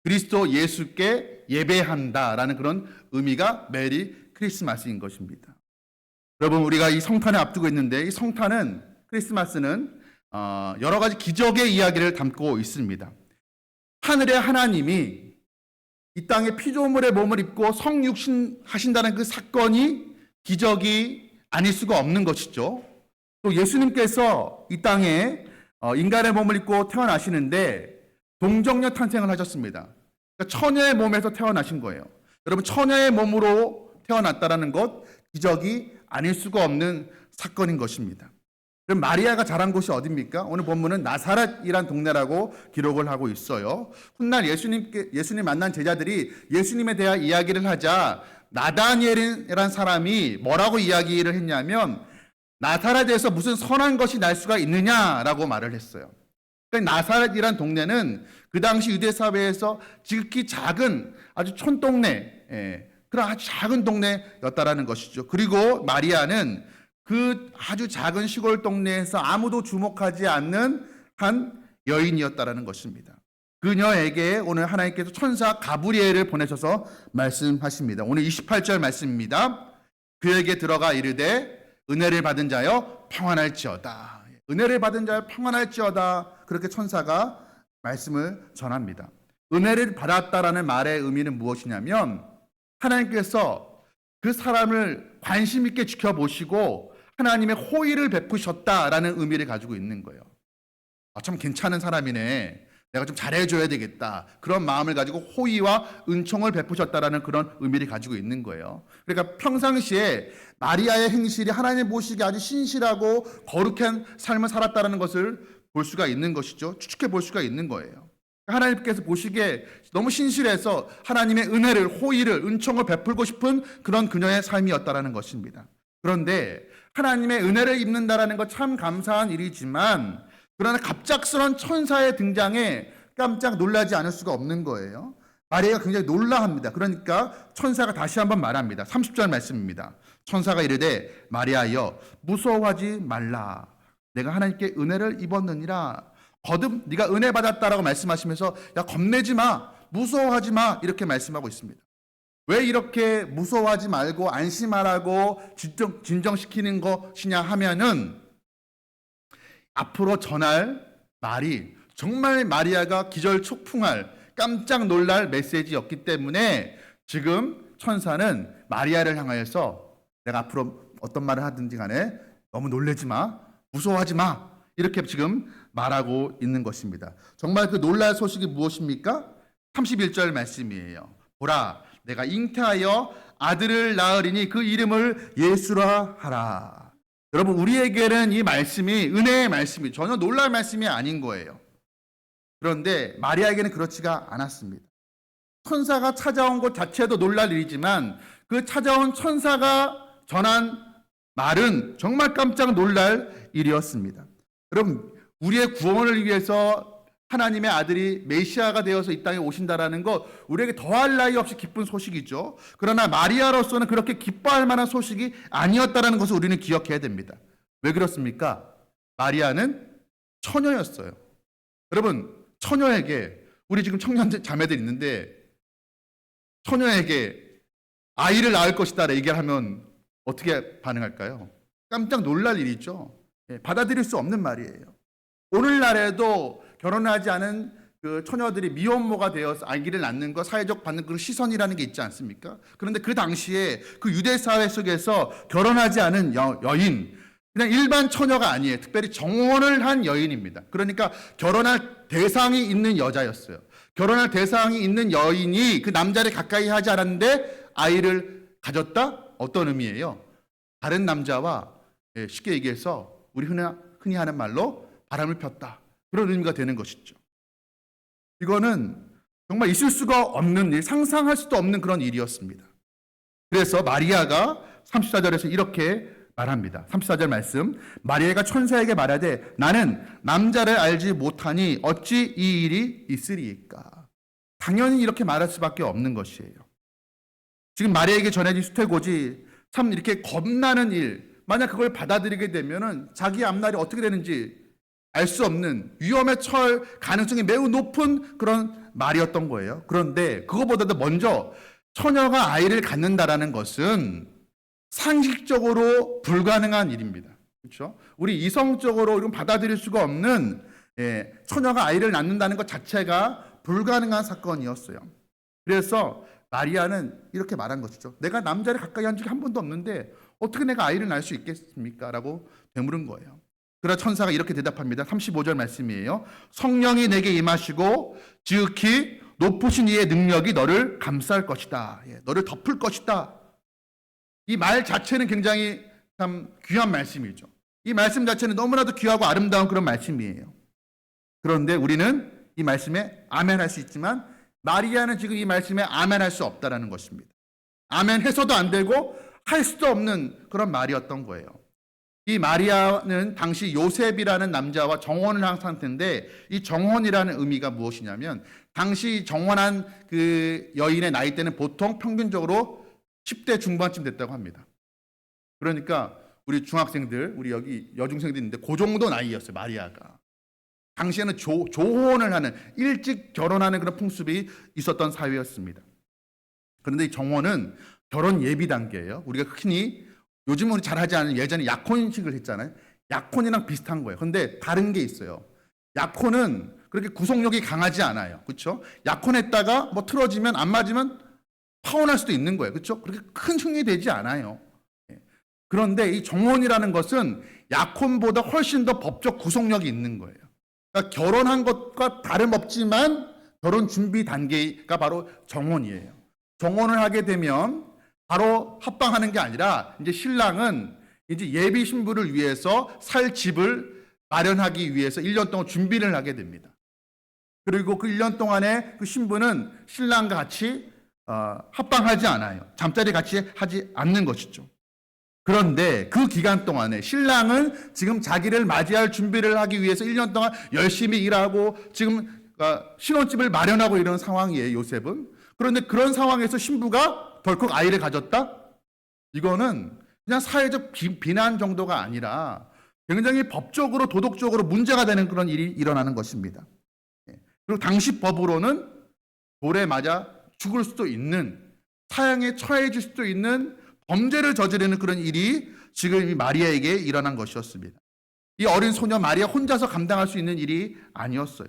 그리스도 예수께 예배한다라는 그런 의미가 메리 크리스마스인 것입니다. 여러분, 우리가 이 성탄을 앞두고 있는데 이 성탄은, 크리스마스는 여러 가지 기적의 이야기를 담고 있습니다. 하늘의 하나님이 이 땅에 피조물의 몸을 입고 성육신 하신다는 그 사건이 기적이 아닐 수가 없는 것이죠. 또 예수님께서 이 땅에 인간의 몸을 입고 태어나시는데 동정녀 탄생을 하셨습니다. 그러니까 처녀의 몸에서 태어나신 거예요. 여러분, 처녀의 몸으로 태어났다는 것, 기적이 아닐 수가 없는 사건인 것입니다. 그럼 마리아가 자란 곳이 어디입니까? 오늘 본문은 나사렛이란 동네라고 기록을 하고 있어요. 훗날 예수님 만난 제자들이 예수님에 대한 이야기를 하자 나다니엘이라는 사람이 뭐라고 이야기를 했냐면, 나사렛에서 무슨 선한 것이 날 수가 있느냐라고 말을 했어요. 그러니까 나사렛이란 동네는 그 당시 유대 사회에서 지극히 작은 아주 촌동네, 그런 아주 작은 동네였다라는 것이죠. 그리고 마리아는 그 아주 작은 시골 동네에서 아무도 주목하지 않는 한 여인이었다라는 것입니다. 그녀에게 오늘 하나님께서 천사 가브리엘을 보내셔서 말씀하십니다. 오늘 28절 말씀입니다. 그에게 들어가 이르되 은혜를 받은 자여 평안할지어다. 은혜를 받은 자여 평안할지어다. 그렇게 천사가 말씀을 전합니다. 은혜를 받았다라는 말의 의미는 무엇이냐면, 하나님께서 그 사람을 관심 있게 지켜보시고 하나님의 호의를 베푸셨다라는 의미를 가지고 있는 거예요. 참 괜찮은 사람이네, 내가 좀 잘해줘야 되겠다, 그런 마음을 가지고 호의와 은총을 베푸셨다라는 그런 의미를 가지고 있는 거예요. 그러니까 평상시에 마리아의 행실이 하나님 보시기에 아주 신실하고 거룩한 삶을 살았다는 것을 볼 수가 있는 것이죠. 추측해 볼 수가 있는 거예요. 하나님께서 보시기에 너무 신실해서 하나님의 은혜를, 호의를, 은총을 베풀고 싶은 그런 그녀의 삶이었다라는 것입니다. 그런데 하나님의 은혜를 입는다라는 것 참 감사한 일이지만, 그러나 갑작스러운 천사의 등장에 깜짝 놀라지 않을 수가 없는 거예요. 마리아가 굉장히 놀라합니다. 그러니까 천사가 다시 한번 말합니다. 30절 말씀입니다. 천사가 이르되 마리아여 무서워하지 말라. 내가 하나님께 은혜를 입었느니라. 거듭 네가 은혜 받았다라고 말씀하시면서 야, 겁내지 마, 무서워하지 마, 이렇게 말씀하고 있습니다. 왜 이렇게 무서워하지 말고 안심하라고 진정시키는 것이냐 하면은, 앞으로 전할 말이 정말 마리아가 기절초풍할, 깜짝 놀랄 메시지였기 때문에 지금 천사는 마리아를 향하여서 내가 앞으로 어떤 말을 하든지 간에 너무 놀라지 마, 무서워하지 마, 이렇게 지금 말하고 있는 것입니다. 정말 그 놀랄 소식이 무엇입니까? 31절 말씀이에요. 보라, 내가 잉태하여 아들을 낳으리니 그 이름을 예수라 하라. 여러분, 우리에게는 이 말씀이 은혜의 말씀이 전혀 놀랄 말씀이 아닌 거예요. 그런데 마리아에게는 그렇지가 않았습니다. 천사가 찾아온 것 자체도 놀랄 일이지만 그 찾아온 천사가 전한 말은 정말 깜짝 놀랄 일이었습니다. 여러분, 우리의 구원을 위해서 하나님의 아들이 메시아가 되어서 이 땅에 오신다라는 것, 우리에게 더할 나위 없이 기쁜 소식이죠. 그러나 마리아로서는 그렇게 기뻐할 만한 소식이 아니었다라는 것을 우리는 기억해야 됩니다. 왜 그렇습니까? 마리아는 처녀였어요. 여러분, 처녀에게, 우리 지금 청년 자매들 있는데 처녀에게 아이를 낳을 것이다 얘기를 하면 어떻게 반응할까요? 깜짝 놀랄 일이죠. 받아들일 수 없는 말이에요. 오늘날에도 결혼하지 않은 그 처녀들이 미혼모가 되어서 아기를 낳는 거, 사회적 받는 그런 시선이라는 게 있지 않습니까? 그런데 그 당시에 그 유대 사회 속에서 결혼하지 않은 여인, 그냥 일반 처녀가 아니에요. 특별히 정혼을 한 여인입니다. 그러니까 결혼할 대상이 있는 여자였어요. 결혼할 대상이 있는 여인이 그 남자를 가까이 하지 않았는데 아이를 가졌다? 어떤 의미예요? 다른 남자와, 쉽게 얘기해서 우리 흔히 하는 말로 바람을 폈다, 그런 의미가 되는 것이죠. 이거는 정말 있을 수가 없는 일, 상상할 수도 없는 그런 일이었습니다. 그래서 마리아가 34절에서 이렇게 말합니다. 34절 말씀, 마리아가 천사에게 말하되 나는 남자를 알지 못하니 어찌 이 일이 있으리이까. 당연히 이렇게 말할 수밖에 없는 것이에요. 지금 마리아에게 전해진 수태고지, 참 이렇게 겁나는 일, 만약 그걸 받아들이게 되면은 자기 앞날이 어떻게 되는지 알 수 없는, 위험에 처할 가능성이 매우 높은 그런 말이었던 거예요. 그런데 그거보다도 먼저 처녀가 아이를 갖는다라는 것은 상식적으로 불가능한 일입니다. 그렇죠? 우리 이성적으로 이건 받아들일 수가 없는 처녀가 아이를 낳는다는 것 자체가 불가능한 사건이었어요. 그래서 마리아는 이렇게 말한 것이죠. 내가 남자를 가까이 한 적이 한 번도 없는데 어떻게 내가 아이를 낳을 수 있겠습니까? 라고 되물은 거예요. 그러나 천사가 이렇게 대답합니다. 35절 말씀이에요. 성령이 내게 임하시고 지극히 높으신 이의 능력이 너를 감쌀 것이다. 너를 덮을 것이다. 이 말 자체는 굉장히 참 귀한 말씀이죠. 이 말씀 자체는 너무나도 귀하고 아름다운 그런 말씀이에요. 그런데 우리는 이 말씀에 아멘 할 수 있지만 마리아는 지금 이 말씀에 아멘 할 수 없다라는 것입니다. 아멘 해서도 안 되고 할 수도 없는 그런 말이었던 거예요. 이 마리아는 당시 요셉이라는 남자와 정혼을 한 상태인데 이 정혼이라는 의미가 무엇이냐면 당시 정혼한 그 여인의 나이대는 보통 평균적으로 10대 중반쯤 됐다고 합니다. 그러니까 우리 중학생들, 우리 여기 여중생들 있는데 그 정도 나이였어요, 마리아가. 당시에는 조혼을 하는, 일찍 결혼하는 그런 풍습이 있었던 사회였습니다. 그런데 이 정혼은 결혼 예비 단계예요. 우리가 흔히 요즘은 우리 잘 하지 않은 예전에 약혼식을 했잖아요. 약혼이랑 비슷한 거예요. 그런데 다른 게 있어요. 약혼은 그렇게 구속력이 강하지 않아요. 그렇죠? 약혼했다가 뭐 틀어지면 안 맞으면 파혼할 수도 있는 거예요. 그렇죠? 그렇게 큰 흉이 되지 않아요. 그런데 이 정혼이라는 것은 약혼보다 훨씬 더 법적 구속력이 있는 거예요. 그러니까 결혼한 것과 다름없지만 결혼 준비 단계가 바로 정혼이에요. 정혼을 하게 되면 바로 합방하는 게 아니라 이제 신랑은 이제 예비 신부를 위해서 살 집을 마련하기 위해서 1년 동안 준비를 하게 됩니다. 그리고 그 1년 동안에 그 신부는 신랑과 같이 합방하지 않아요. 잠자리 같이 하지 않는 것이죠. 그런데 그 기간 동안에 신랑은 지금 자기를 맞이할 준비를 하기 위해서 1년 동안 열심히 일하고 지금 신혼집을 마련하고 이런 상황이에요, 요셉은. 그런데 그런 상황에서 신부가 덜컥 아이를 가졌다? 이거는 그냥 사회적 비난 정도가 아니라 굉장히 법적으로 도덕적으로 문제가 되는 그런 일이 일어나는 것입니다. 그리고 당시 법으로는 돌에 맞아 죽을 수도 있는, 사형에 처해질 수도 있는 범죄를 저지르는 그런 일이 지금 이 마리아에게 일어난 것이었습니다. 이 어린 소녀 마리아 혼자서 감당할 수 있는 일이 아니었어요.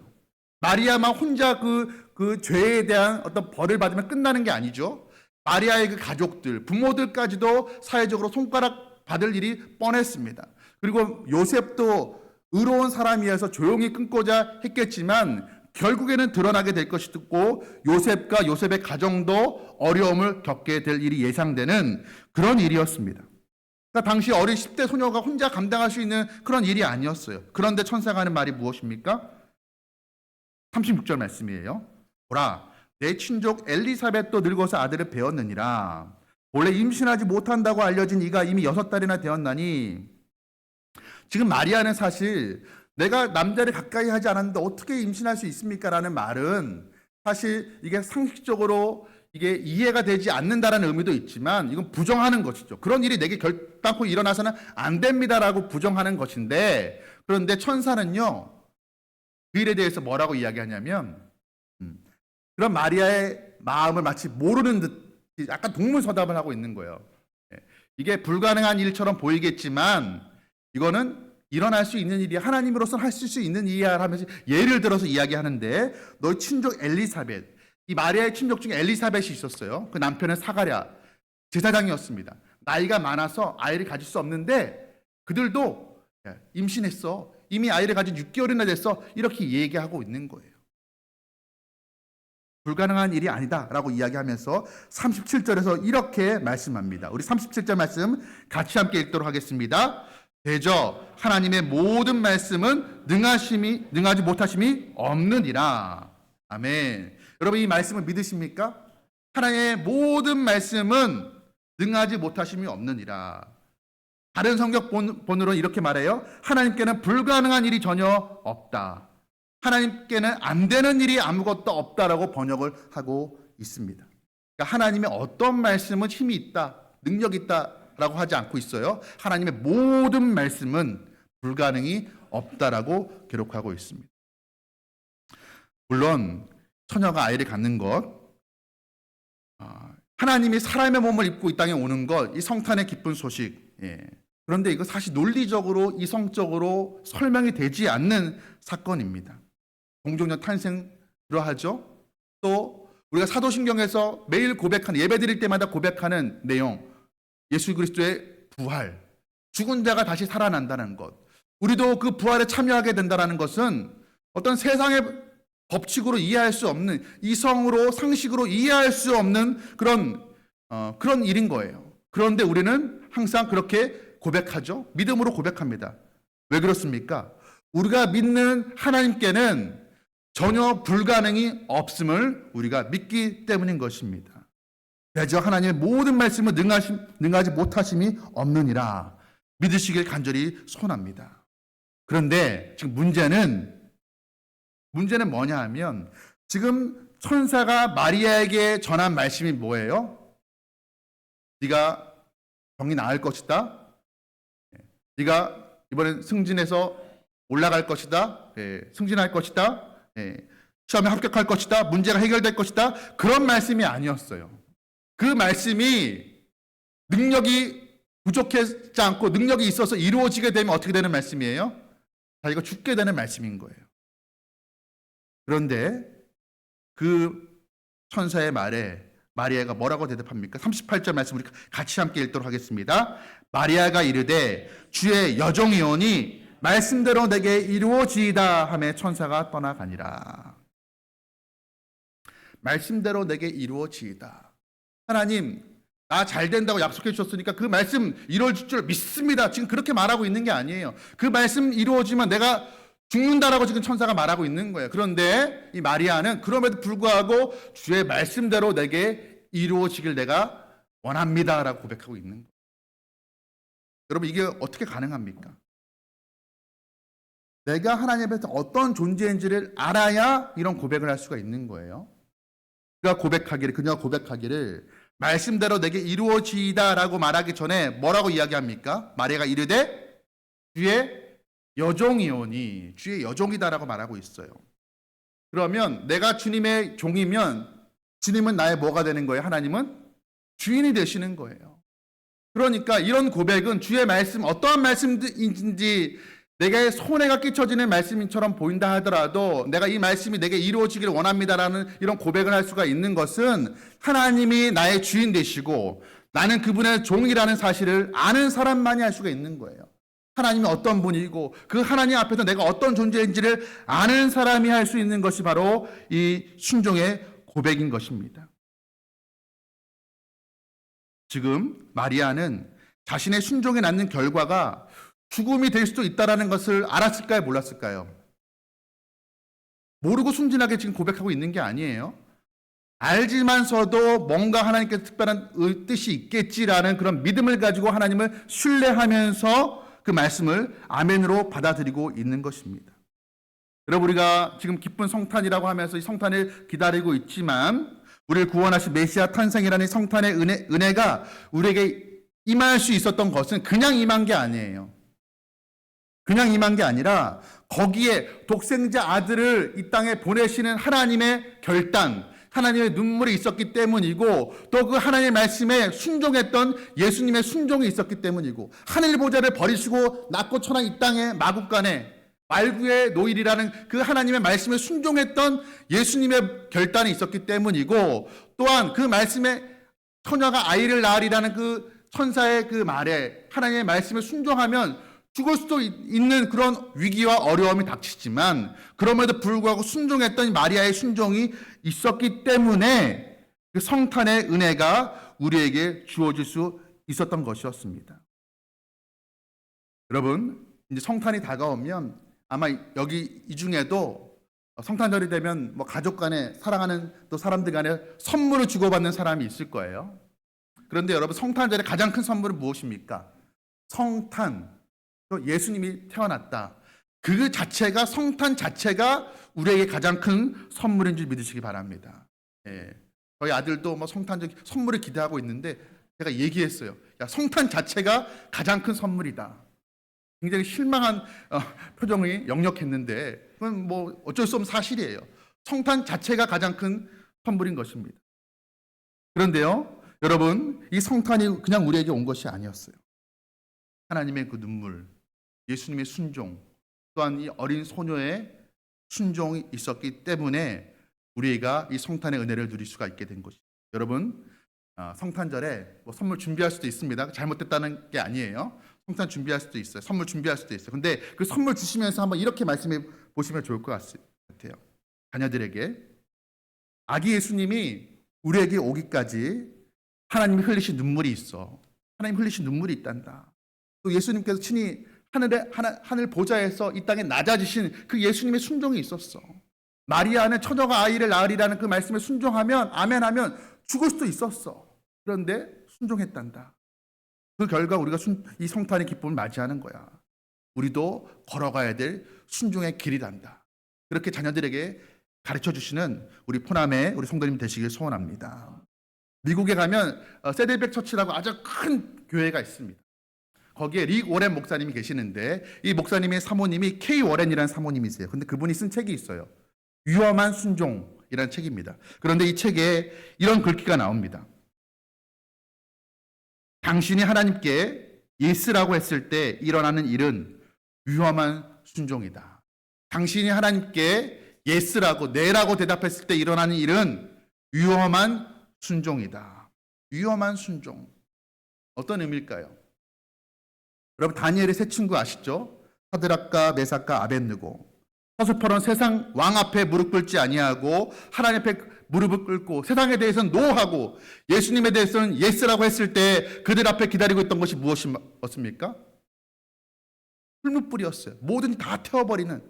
마리아만 혼자 그 죄에 대한 어떤 벌을 받으면 끝나는 게 아니죠. 마리아의 그 가족들, 부모들까지도 사회적으로 손가락 받을 일이 뻔했습니다. 그리고 요셉도 의로운 사람이어서 조용히 끊고자 했겠지만 결국에는 드러나게 될 것이고 요셉과 요셉의 가정도 어려움을 겪게 될 일이 예상되는 그런 일이었습니다. 그러니까 당시 어린 10대 소녀가 혼자 감당할 수 있는 그런 일이 아니었어요. 그런데 천사가 하는 말이 무엇입니까? 36절 말씀이에요. 보라, 내 친족 엘리사벳도 늙어서 아들을 배웠느니라. 원래 임신하지 못한다고 알려진 이가 이미 6달이나 되었나니. 지금 마리아는 사실 내가 남자를 가까이 하지 않았는데 어떻게 임신할 수 있습니까? 라는 말은 사실 이게 상식적으로 이게 이해가 되지 않는다라는 의미도 있지만 이건 부정하는 것이죠. 그런 일이 내게 결단코 일어나서는 안 됩니다라고 부정하는 것인데, 그런데 천사는요, 그 일에 대해서 뭐라고 이야기하냐면 그런 마리아의 마음을 마치 모르는 듯 약간 동문서답을 하고 있는 거예요. 이게 불가능한 일처럼 보이겠지만 이거는 일어날 수 있는 일이야. 하나님으로서는 할 수 있는 일이야 하면서 예를 들어서 이야기하는데, 너희 친족 엘리사벳, 이 마리아의 친족 중에 엘리사벳이 있었어요. 그 남편은 사가랴 제사장이었습니다. 나이가 많아서 아이를 가질 수 없는데 그들도 임신했어. 이미 아이를 가진 6개월이나 됐어. 이렇게 얘기하고 있는 거예요. 불가능한 일이 아니다라고 이야기하면서 37절에서 이렇게 말씀합니다. 우리 37절 말씀 같이 함께 읽도록 하겠습니다. 대저 하나님의 모든 말씀은 능하지 못하심이 없느니라. 아멘. 여러분, 이 말씀을 믿으십니까? 하나님의 모든 말씀은 능하지 못하심이 없느니라. 다른 성경 본으로는 이렇게 말해요. 하나님께는 불가능한 일이 전혀 없다. 하나님께는 안 되는 일이 아무것도 없다라고 번역을 하고 있습니다. 그러니까 하나님의 어떤 말씀은 힘이 있다, 능력이 있다라고 하지 않고 있어요. 하나님의 모든 말씀은 불가능이 없다라고 기록하고 있습니다. 물론 처녀가 아이를 갖는 것, 하나님이 사람의 몸을 입고 이 땅에 오는 것, 이 성탄의 기쁜 소식. 그런데 이거 사실 논리적으로, 이성적으로 설명이 되지 않는 사건입니다. 동정녀 탄생 그러하죠. 또 우리가 사도신경에서 매일 고백하는, 예배드릴 때마다 고백하는 내용, 예수 그리스도의 부활, 죽은 자가 다시 살아난다는 것, 우리도 그 부활에 참여하게 된다는 것은 어떤 세상의 법칙으로 이해할 수 없는, 이성으로, 상식으로 이해할 수 없는 그런 일인 거예요. 그런데 우리는 항상 그렇게 고백하죠. 믿음으로 고백합니다. 왜 그렇습니까? 우리가 믿는 하나님께는 전혀 불가능이 없음을 우리가 믿기 때문인 것입니다. 대저 하나님의 모든 말씀을 능하지 못하심이 없느니라 믿으시길 간절히 소원합니다. 그런데 지금 문제는 뭐냐 하면, 지금 천사가 마리아에게 전한 말씀이 뭐예요? 네가 병이 나을 것이다. 네가 이번엔 승진해서 올라갈 것이다. 승진할 것이다. 시험에 합격할 것이다. 문제가 해결될 것이다. 그런 말씀이 아니었어요. 그 말씀이 능력이 부족하지 않고 능력이 있어서 이루어지게 되면 어떻게 되는 말씀이에요? 자기가 죽게 되는 말씀인 거예요. 그런데 그 천사의 말에 마리아가 뭐라고 대답합니까? 38절 말씀 우리 같이 함께 읽도록 하겠습니다. 마리아가 이르되 주의 여종이오니 말씀대로 내게 이루어지이다 하매 천사가 떠나가니라. 말씀대로 내게 이루어지이다. 하나님, 나 잘 된다고 약속해 주셨으니까 그 말씀 이루어질 줄 믿습니다. 지금 그렇게 말하고 있는 게 아니에요. 그 말씀 이루어지면 내가 죽는다라고 지금 천사가 말하고 있는 거예요. 그런데 이 마리아는 그럼에도 불구하고 주의 말씀대로 내게 이루어지길 내가 원합니다라고 고백하고 있는 거예요. 여러분, 이게 어떻게 가능합니까? 내가 하나님 앞에서 어떤 존재인지를 알아야 이런 고백을 할 수가 있는 거예요. 그녀가 고백하기를 말씀대로 내게 이루어지이다라고 말하기 전에 뭐라고 이야기합니까? 마리아가 이르되 주의 여종이오니, 주의 여종이다라고 말하고 있어요. 그러면 내가 주님의 종이면 주님은 나의 뭐가 되는 거예요? 하나님은 주인이 되시는 거예요. 그러니까 이런 고백은 주의 말씀, 어떠한 말씀인지 내게 손해가 끼쳐지는 말씀처럼 보인다 하더라도 내가 이 말씀이 내게 이루어지기를 원합니다라는 이런 고백을 할 수가 있는 것은 하나님이 나의 주인 되시고 나는 그분의 종이라는 사실을 아는 사람만이 할 수가 있는 거예요. 하나님이 어떤 분이고 그 하나님 앞에서 내가 어떤 존재인지를 아는 사람이 할 수 있는 것이 바로 이 순종의 고백인 것입니다. 지금 마리아는 자신의 순종에 낳는 결과가 죽음이 될 수도 있다는 것을 알았을까요? 몰랐을까요? 모르고 순진하게 지금 고백하고 있는 게 아니에요. 알지만서도 뭔가 하나님께서 특별한 뜻이 있겠지라는 그런 믿음을 가지고 하나님을 신뢰하면서 그 말씀을 아멘으로 받아들이고 있는 것입니다. 여러분, 우리가 지금 기쁜 성탄이라고 하면서 이 성탄을 기다리고 있지만 우리를 구원하신 메시아 탄생이라는 성탄의 은혜가 우리에게 임할 수 있었던 것은 그냥 임한 게 아니에요. 그냥 임한 게 아니라 거기에 독생자 아들을 이 땅에 보내시는 하나님의 결단, 하나님의 눈물이 있었기 때문이고 또 그 하나님의 말씀에 순종했던 예수님의 순종이 있었기 때문이고 하늘 보좌를 버리시고 낮고 천한 이 땅의 마국간에 말구의 노일이라는 그 하나님의 말씀에 순종했던 예수님의 결단이 있었기 때문이고 또한 그 말씀에 처녀가 아이를 낳으리라는 그 천사의 그 말에 하나님의 말씀에 순종하면 죽을 수도 있는 그런 위기와 어려움이 닥치지만 그럼에도 불구하고 순종했던 마리아의 순종이 있었기 때문에 그 성탄의 은혜가 우리에게 주어질 수 있었던 것이었습니다. 여러분, 이제 성탄이 다가오면 아마 여기 이 중에도 성탄절이 되면 뭐 가족 간에 사랑하는 또 사람들 간에 선물을 주고받는 사람이 있을 거예요. 그런데 여러분, 성탄절의 가장 큰 선물은 무엇입니까? 성탄. 예수님이 태어났다. 그 자체가, 성탄 자체가 우리에게 가장 큰 선물인 줄 믿으시기 바랍니다. 저희 아들도 뭐 성탄절 선물을 기대하고 있는데 제가 얘기했어요. 야, 성탄 자체가 가장 큰 선물이다. 굉장히 실망한 표정이 역력했는데 그건 뭐 어쩔 수 없는 사실이에요. 성탄 자체가 가장 큰 선물인 것입니다. 그런데요, 여러분, 이 성탄이 그냥 우리에게 온 것이 아니었어요. 하나님의 그 눈물, 예수님의 순종, 또한 이 어린 소녀의 순종이 있었기 때문에 우리가 이 성탄의 은혜를 누릴 수가 있게 된 것이죠. 여러분, 성탄절에 뭐 선물 준비할 수도 있습니다. 잘못됐다는 게 아니에요. 성탄 준비할 수도 있어요. 선물 준비할 수도 있어요. 근데 그 선물 주시면서 한번 이렇게 말씀해 보시면 좋을 것 같아요. 자녀들에게 아기 예수님이 우리에게 오기까지 하나님이 흘리신 눈물이 있어. 하나님 흘리신 눈물이 있단다. 또 예수님께서 친히 하늘 보좌에서 이 땅에 낮아지신 그 예수님의 순종이 있었어. 마리아는 처녀가 아이를 낳으리라는 그 말씀에 순종하면 아멘하면 죽을 수도 있었어. 그런데 순종했단다. 그 결과 우리가 이 성탄의 기쁨을 맞이하는 거야. 우리도 걸어가야 될 순종의 길이란다. 그렇게 자녀들에게 가르쳐 주시는 우리 포남의 우리 성도님 되시길 소원합니다. 미국에 가면 세들백 처치라고 아주 큰 교회가 있습니다. 거기에 릭 워렌 목사님이 계시는데 이 목사님의 사모님이 K 워렌이라는 사모님이세요. 근데 그분이 쓴 책이 있어요. 위험한 순종이라는 책입니다. 그런데 이 책에 이런 글귀가 나옵니다. 당신이 하나님께 예스라고 했을 때 일어나는 일은 위험한 순종이다. 당신이 하나님께 예스라고 네라고 대답했을 때 일어나는 일은 위험한 순종이다. 위험한 순종. 어떤 의미일까요? 여러분, 다니엘의 세 친구 아시죠? 사드락과 메삭과 아벳느고. 서수퍼런 세상 왕 앞에 무릎 꿇지 아니하고 하나님 앞에 무릎을 꿇고 세상에 대해서는 노하고 예수님에 대해서는 예스라고 했을 때 그들 앞에 기다리고 있던 것이 무엇이었습니까? 풀무불이었어요. 뭐든 다 태워버리는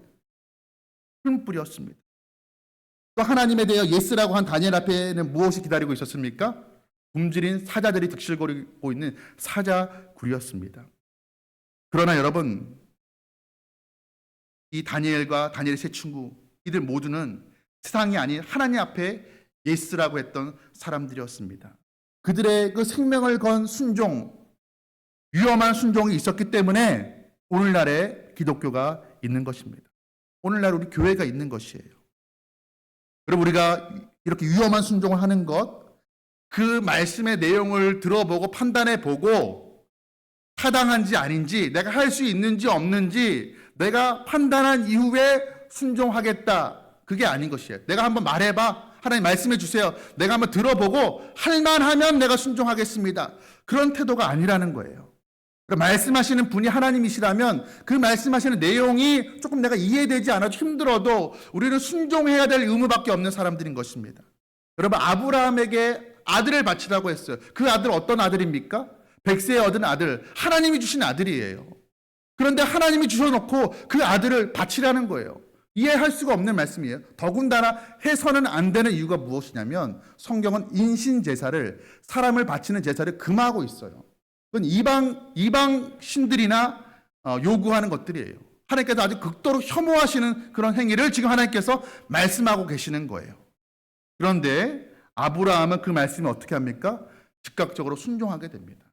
풀무불이었습니다. 또 하나님에 대해 예스라고 한 다니엘 앞에는 무엇이 기다리고 있었습니까? 굶주린 사자들이 득실거리고 있는 사자굴이었습니다. 그러나 여러분, 이 다니엘과 다니엘의 세 친구, 이들 모두는 세상이 아닌 하나님 앞에 예스라고 했던 사람들이었습니다. 그들의 그 생명을 건 순종, 위험한 순종이 있었기 때문에 오늘날의 기독교가 있는 것입니다. 오늘날 우리 교회가 있는 것이에요. 그리고 우리가 이렇게 위험한 순종을 하는 것, 그 말씀의 내용을 들어보고 판단해보고 타당한지 아닌지, 내가 할 수 있는지 없는지 내가 판단한 이후에 순종하겠다. 그게 아닌 것이에요. 내가 한번 말해봐. 하나님 말씀해 주세요. 내가 한번 들어보고 할만하면 내가 순종하겠습니다. 그런 태도가 아니라는 거예요. 말씀하시는 분이 하나님이시라면 그 말씀하시는 내용이 조금 내가 이해되지 않아도 힘들어도 우리는 순종해야 될 의무밖에 없는 사람들인 것입니다. 여러분, 아브라함에게 아들을 바치라고 했어요. 그 아들 어떤 아들입니까? 100세에 얻은 아들, 하나님이 주신 아들이에요. 그런데 하나님이 주셔놓고 그 아들을 바치라는 거예요. 이해할 수가 없는 말씀이에요. 더군다나 해서는 안 되는 이유가 무엇이냐면 성경은 인신제사를, 사람을 바치는 제사를 금하고 있어요. 그건 이방 신들이나 요구하는 것들이에요. 하나님께서 아주 극도로 혐오하시는 그런 행위를 지금 하나님께서 말씀하고 계시는 거예요. 그런데 아브라함은 그 말씀을 어떻게 합니까? 즉각적으로 순종하게 됩니다.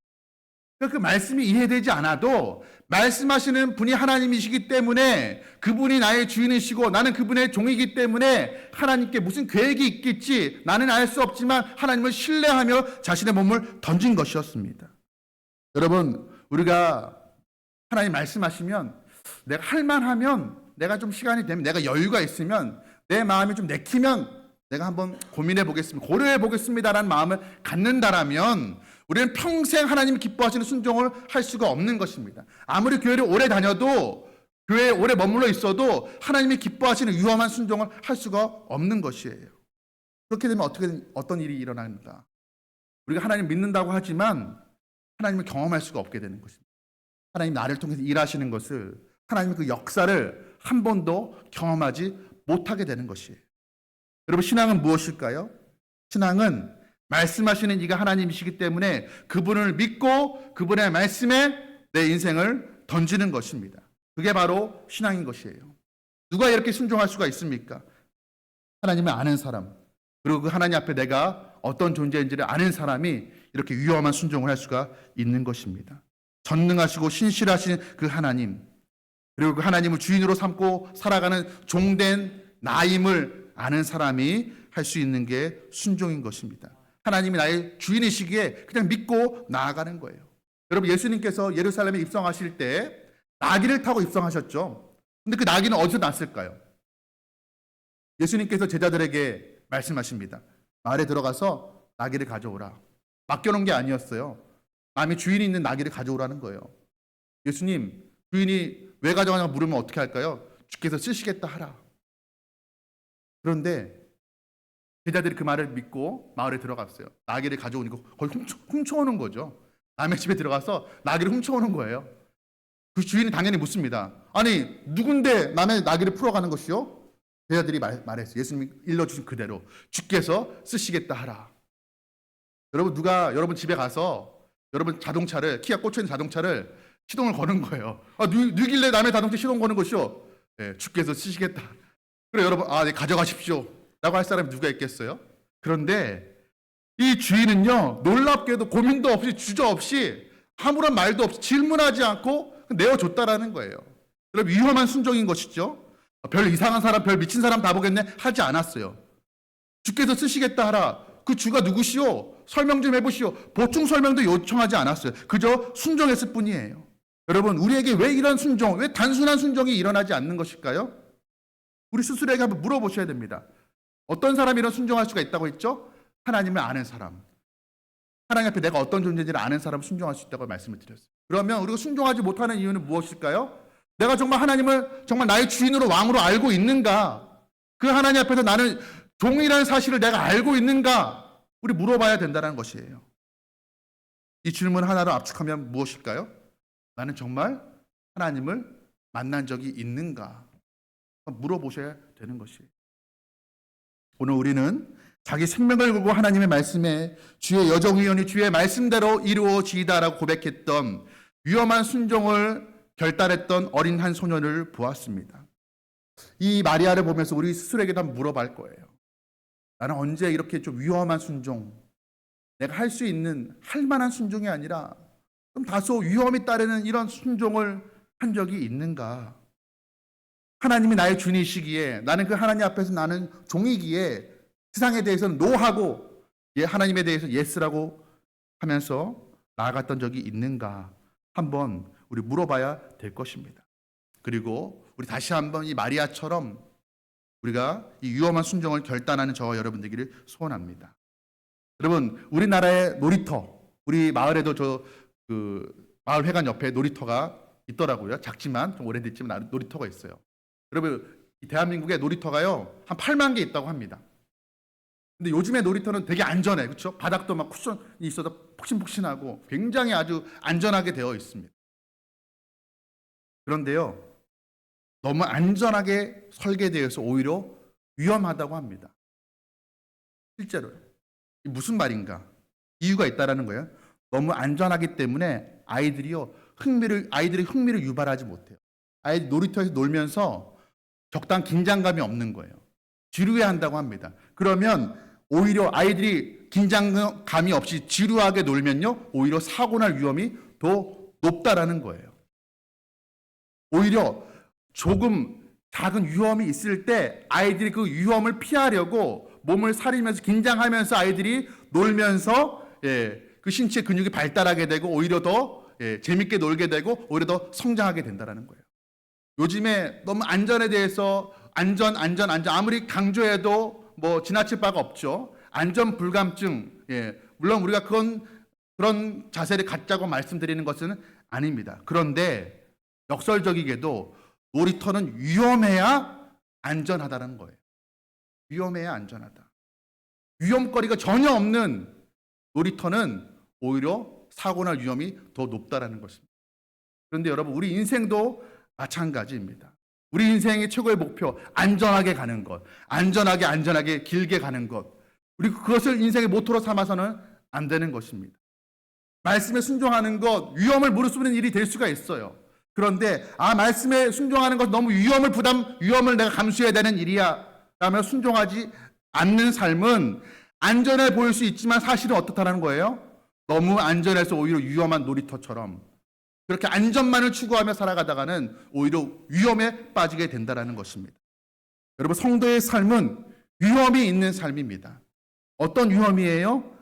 그 말씀이 이해되지 않아도 말씀하시는 분이 하나님이시기 때문에 그분이 나의 주인이시고 나는 그분의 종이기 때문에 하나님께 무슨 계획이 있겠지 나는 알 수 없지만 하나님을 신뢰하며 자신의 몸을 던진 것이었습니다. 여러분, 우리가 하나님 말씀하시면 내가 할만하면, 내가 좀 시간이 되면, 내가 여유가 있으면, 내 마음이 좀 내키면 내가 한번 고민해 보겠습니다, 고려해 보겠습니다라는 마음을 갖는다라면 우리는 평생 하나님이 기뻐하시는 순종을 할 수가 없는 것입니다. 아무리 교회를 오래 다녀도, 교회에 오래 머물러 있어도 하나님이 기뻐하시는 위험한 순종을 할 수가 없는 것이에요. 그렇게 되면 어떤 일이 일어나는가? 우리가 하나님 믿는다고 하지만 하나님을 경험할 수가 없게 되는 것입니다. 하나님 나를 통해서 일하시는 것을, 하나님의 그 역사를 한 번도 경험하지 못하게 되는 것이에요. 여러분, 신앙은 무엇일까요? 신앙은 말씀하시는 이가 하나님이시기 때문에 그분을 믿고 그분의 말씀에 내 인생을 던지는 것입니다. 그게 바로 신앙인 것이에요. 누가 이렇게 순종할 수가 있습니까? 하나님을 아는 사람, 그리고 그 하나님 앞에 내가 어떤 존재인지를 아는 사람이 이렇게 위험한 순종을 할 수가 있는 것입니다. 전능하시고 신실하신 그 하나님, 그리고 그 하나님을 주인으로 삼고 살아가는 종된 나임을 아는 사람이 할 수 있는 게 순종인 것입니다. 하나님이 나의 주인이시기에 그냥 믿고 나아가는 거예요. 여러분, 예수님께서 예루살렘에 입성하실 때 나귀를 타고 입성하셨죠. 근데 그 나귀는 어디서 났을까요? 예수님께서 제자들에게 말씀하십니다. 마을에 들어가서 나귀를 가져오라. 맡겨놓은 게 아니었어요. 남이 주인이 있는 나귀를 가져오라는 거예요. 예수님, 주인이 왜 가져가냐고 물으면 어떻게 할까요? 주께서 쓰시겠다 하라. 그런데 제자들이 그 말을 믿고 마을에 들어갔어요. 나귀를 가져오니까 거의 훔쳐오는 거죠. 남의 집에 들어가서 나귀를 훔쳐오는 거예요. 그 주인이 당연히 묻습니다. 아니, 누군데 남의 나귀를 풀어가는 것이요? 제자들이 말했어요. 예수님이 일러주신 그대로 주께서 쓰시겠다 하라. 여러분, 누가 여러분 집에 가서 여러분 자동차를, 키가 꽂혀있는 자동차를 시동을 거는 거예요. 누길래 남의 자동차 시동 거는 것이요? 네, 주께서 쓰시겠다. 그래, 여러분, 네, 가져가십시오 라고 할 사람이 누가 있겠어요? 그런데 이 주인은요, 놀랍게도 고민도 없이 주저없이 아무런 말도 없이 질문하지 않고 내어줬다라는 거예요. 여러분, 위험한 순종인 것이죠. 별 이상한 사람, 별 미친 사람 다 보겠네 하지 않았어요. 주께서 쓰시겠다 하라. 그 주가 누구시오? 설명 좀 해보시오. 보충 설명도 요청하지 않았어요. 그저 순종했을 뿐이에요. 여러분, 우리에게 왜 이런 순종, 왜 단순한 순종이 일어나지 않는 것일까요? 우리 스스로에게 한번 물어보셔야 됩니다. 어떤 사람이 이런 순종할 수가 있다고 했죠? 하나님을 아는 사람. 하나님 앞에 내가 어떤 존재인지를 아는 사람은 순종할 수 있다고 말씀을 드렸어요. 그러면 우리가 순종하지 못하는 이유는 무엇일까요? 내가 정말 하나님을 정말 나의 주인으로 왕으로 알고 있는가? 그 하나님 앞에서 나는 종이라는 사실을 내가 알고 있는가? 우리 물어봐야 된다는 것이에요. 이 질문 하나로 압축하면 무엇일까요? 나는 정말 하나님을 만난 적이 있는가? 물어보셔야 되는 것이에요. 오늘 우리는 자기 생명을 걸고 하나님의 말씀에 주의 여정위원이 주의 말씀대로 이루어지이다라고 고백했던 위험한 순종을 결단했던 어린 한 소년을 보았습니다. 이 마리아를 보면서 우리 스스로에게도 한번 물어볼 거예요. 나는 언제 이렇게 좀 위험한 순종, 내가 할 수 있는, 할 만한 순종이 아니라 좀 다소 위험이 따르는 이런 순종을 한 적이 있는가? 하나님이 나의 주인이시기에, 나는 그 하나님 앞에서 나는 종이기에 세상에 대해서는 노하고 하나님에 대해서 예스라고 하면서 나아갔던 적이 있는가? 한번 우리 물어봐야 될 것입니다. 그리고 우리 다시 한번 이 마리아처럼 우리가 이 위험한 순종을 결단하는 저와 여러분 되기를 소원합니다. 여러분, 우리나라의 놀이터, 우리 마을에도 마을 회관 옆에 놀이터가 있더라고요. 작지만 좀 오래됐지만 놀이터가 있어요. 여러분, 이 대한민국의 놀이터가요 한 8만 개 있다고 합니다. 근데 요즘의 놀이터는 되게 안전해, 그렇죠? 바닥도 막 쿠션이 있어서 폭신폭신하고 굉장히 아주 안전하게 되어 있습니다. 그런데요, 너무 안전하게 설계되어서 오히려 위험하다고 합니다. 실제로요. 무슨 말인가? 이유가 있다라는 거예요. 너무 안전하기 때문에 아이들이 흥미를 유발하지 못해요. 아이들 놀이터에서 놀면서 적당한 긴장감이 없는 거예요. 지루해한다고 합니다. 그러면 오히려 아이들이 긴장감이 없이 지루하게 놀면요, 오히려 사고 날 위험이 더 높다라는 거예요. 오히려 조금 작은 위험이 있을 때 아이들이 그 위험을 피하려고 몸을 사리면서 긴장하면서 아이들이 놀면서 그 신체 근육이 발달하게 되고 오히려 더 재밌게 놀게 되고 오히려 더 성장하게 된다는 거예요. 요즘에 너무 안전에 대해서 안전 아무리 강조해도 뭐 지나칠 바가 없죠. 안전 불감증, 물론 우리가 그런 자세를 갖자고 말씀드리는 것은 아닙니다. 그런데 역설적이게도 놀이터는 위험해야 안전하다는 거예요. 위험해야 안전하다. 위험거리가 전혀 없는 놀이터는 오히려 사고날 위험이 더 높다라는 것입니다. 그런데 여러분, 우리 인생도 마찬가지입니다. 우리 인생의 최고의 목표, 안전하게 가는 것, 안전하게 길게 가는 것, 우리 그것을 인생의 모토로 삼아서는 안 되는 것입니다. 말씀에 순종하는 것, 위험을 무릅쓰는 일이 될 수가 있어요. 그런데 말씀에 순종하는 것 너무 위험을 내가 감수해야 되는 일이야 라며 순종하지 않는 삶은 안전해 보일 수 있지만 사실은 어떻다는 거예요? 너무 안전해서 오히려 위험한 놀이터처럼 그렇게 안전만을 추구하며 살아가다가는 오히려 위험에 빠지게 된다는 것입니다. 여러분, 성도의 삶은 위험이 있는 삶입니다. 어떤 위험이에요?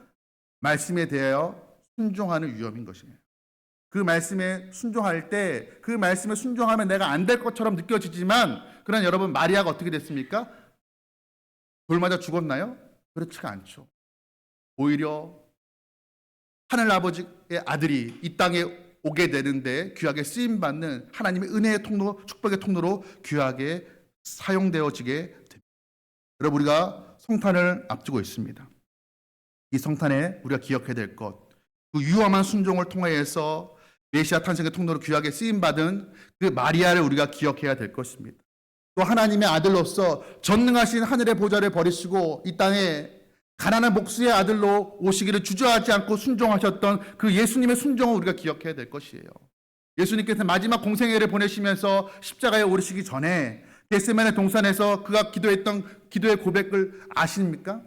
말씀에 대하여 순종하는 위험인 것이에요. 그 말씀에 순종할 때 그 말씀에 순종하면 내가 안 될 것처럼 느껴지지만, 그러나 여러분, 마리아가 어떻게 됐습니까? 돌 맞아 죽었나요? 그렇지가 않죠. 오히려 하늘 아버지의 아들이 이 땅에 오게 되는데 귀하게 쓰임받는 하나님의 은혜의 통로, 축복의 통로로 귀하게 사용되어지게 됩니다. 여러분, 우리가 성탄을 앞두고 있습니다. 이 성탄에 우리가 기억해야 될 것, 그 위험한 순종을 통하여서 메시아 탄생의 통로로 귀하게 쓰임받은 그 마리아를 우리가 기억해야 될 것입니다. 또 하나님의 아들로서 전능하신 하늘의 보좌를 버리시고 이 땅에 가난한 목수의 아들로 오시기를 주저하지 않고 순종하셨던 그 예수님의 순종을 우리가 기억해야 될 것이에요. 예수님께서 마지막 공생애를 보내시면서 십자가에 오르시기 전에 겟세마네 동산에서 그가 기도했던 기도의 고백을 아십니까?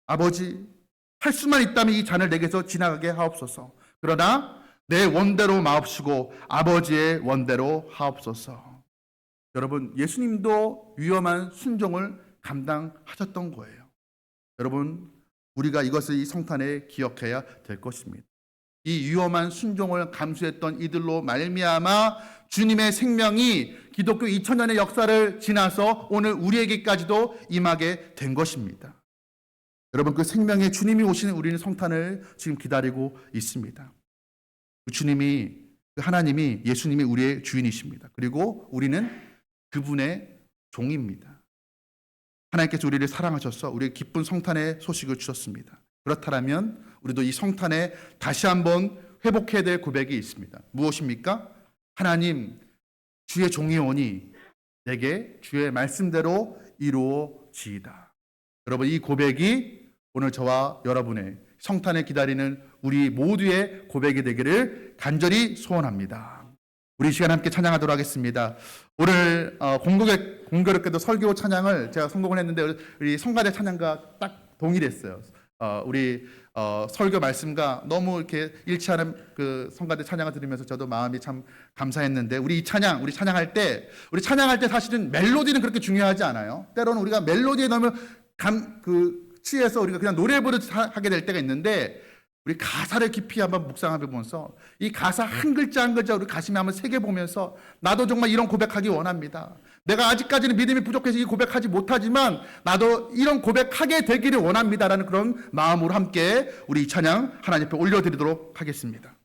아버지, 할 수만 있다면 이 잔을 내게서 지나가게 하옵소서. 그러나 내 원대로 마옵시고 아버지의 원대로 하옵소서. 여러분, 예수님도 위험한 순종을 감당하셨던 거예요. 여러분, 우리가 이것을 이 성탄에 기억해야 될 것입니다. 이 위험한 순종을 감수했던 이들로 말미암아 주님의 생명이 기독교 2000년의 역사를 지나서 오늘 우리에게까지도 임하게 된 것입니다. 여러분, 그 생명의 주님이 오시는 우리는 성탄을 지금 기다리고 있습니다. 그 주님이, 그 하나님이, 예수님이 우리의 주인이십니다. 그리고 우리는 그분의 종입니다. 하나님께서 우리를 사랑하셔서 우리에게 기쁜 성탄의 소식을 주셨습니다. 그렇다면 우리도 이 성탄에 다시 한번 회복해야 될 고백이 있습니다. 무엇입니까? 하나님, 주의 종이 오니 내게 주의 말씀대로 이루어지이다. 여러분, 이 고백이 오늘 저와 여러분의 성탄을 기다리는 우리 모두의 고백이 되기를 간절히 소원합니다. 우리 이 시간 함께 찬양하도록 하겠습니다. 오늘 공교롭게도 설교 찬양을 제가 선곡을 했는데 우리 성가대 찬양과 딱 동일했어요. 우리 설교 말씀과 너무 이렇게 일치하는 그 성가대 찬양을 들으면서 저도 마음이 참 감사했는데, 우리 찬양할 때 사실은 멜로디는 그렇게 중요하지 않아요. 때로는 우리가 멜로디에 너무 취해서 우리가 그냥 노래 부르듯 하게 될 때가 있는데, 우리 가사를 깊이 한번 묵상해 보면서 이 가사 한 글자 한 글자 우리 가슴에 한번 새겨보면서 나도 정말 이런 고백하기 원합니다. 내가 아직까지는 믿음이 부족해서 이 고백하지 못하지만 나도 이런 고백하게 되기를 원합니다라는 그런 마음으로 함께 우리 이 찬양 하나님 앞에 올려드리도록 하겠습니다.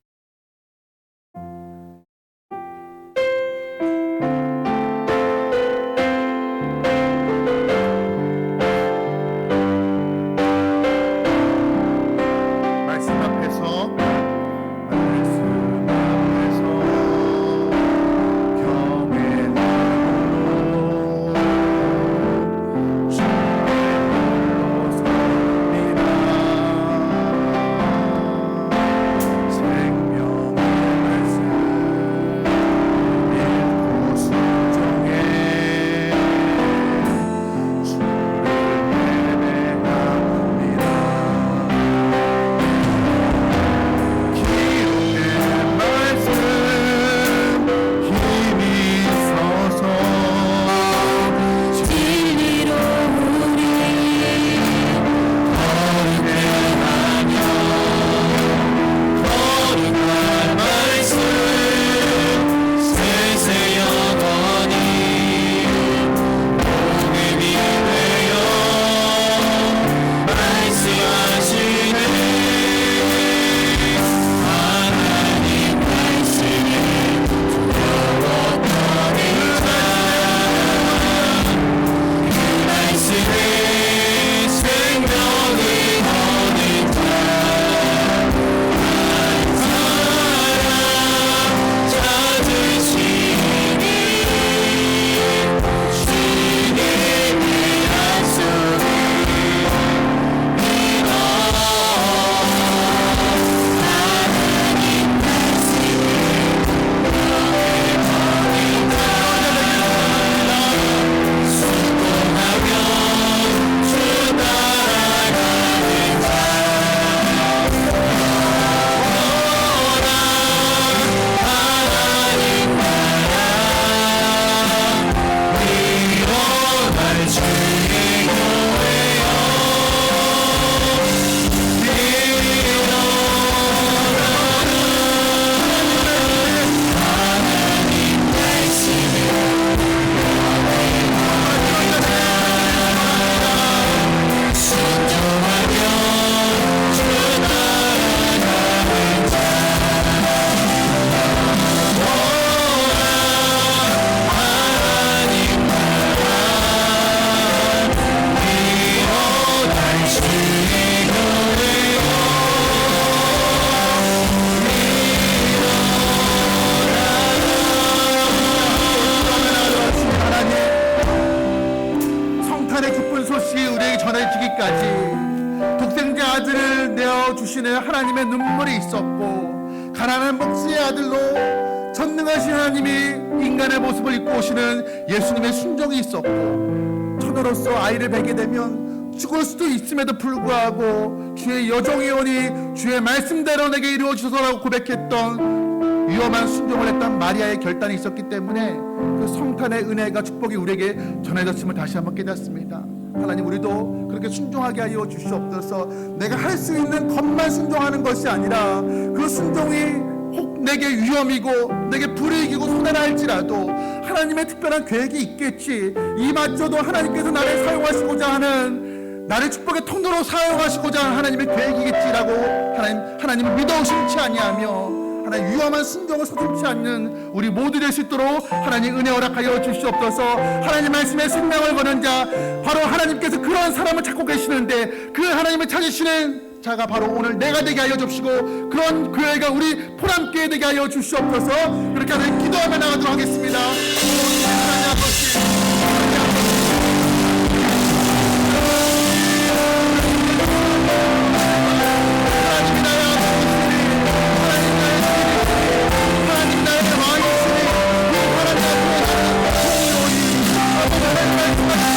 보시는 하나님의 눈물이 있었고, 가난한 목수의 아들로 전능하신 하나님이 인간의 모습을 입고 오시는 예수님의 순종이 있었고, 처녀로서 아이를 뵈게 되면 죽을 수도 있음에도 불구하고 주의 여종이 오니 주의 말씀대로 내게 이루어지소서라고 고백했던 위험한 순종을 했던 마리아의 결단이 있었기 때문에 그 성탄의 은혜가 축복이 우리에게 전해졌음을 다시 한번 깨닫습니다. 하나님, 우리도 그렇게 순종하게 하여 주시옵소서. 내가 할 수 있는 것만 순종하는 것이 아니라 그 순종이 혹 내게 위험이고 내게 불이익이고 손해라 할지라도 하나님의 특별한 계획이 있겠지, 이마저도 하나님께서 나를 사용하시고자 하는, 나를 축복의 통로로 사용하시고자 하는 하나님의 계획이겠지라고 하나님을 믿어 의심치 아니하며 하나님 위험한 순종을 서슴지 않는 우리 모두 될 수 있도록 하나님 은혜 허락하여 주시옵소서. 하나님 말씀에 생명을 거는 자, 바로 하나님께서 그런 사람을 찾고 계시는데 그 하나님을 찾으시는 자가 바로 오늘 내가 되게 하여 주시고, 그런 교회가 우리 포람교회 되게 하여 주시옵소서. 그렇게 하나님 기도하며 나가도록 하겠습니다. 하나님 아버지, 하나님 나의 아버지, 하나님 나의 왕이시니 그 하나님 앞에 나는 공의로이 아버지 말씀하시니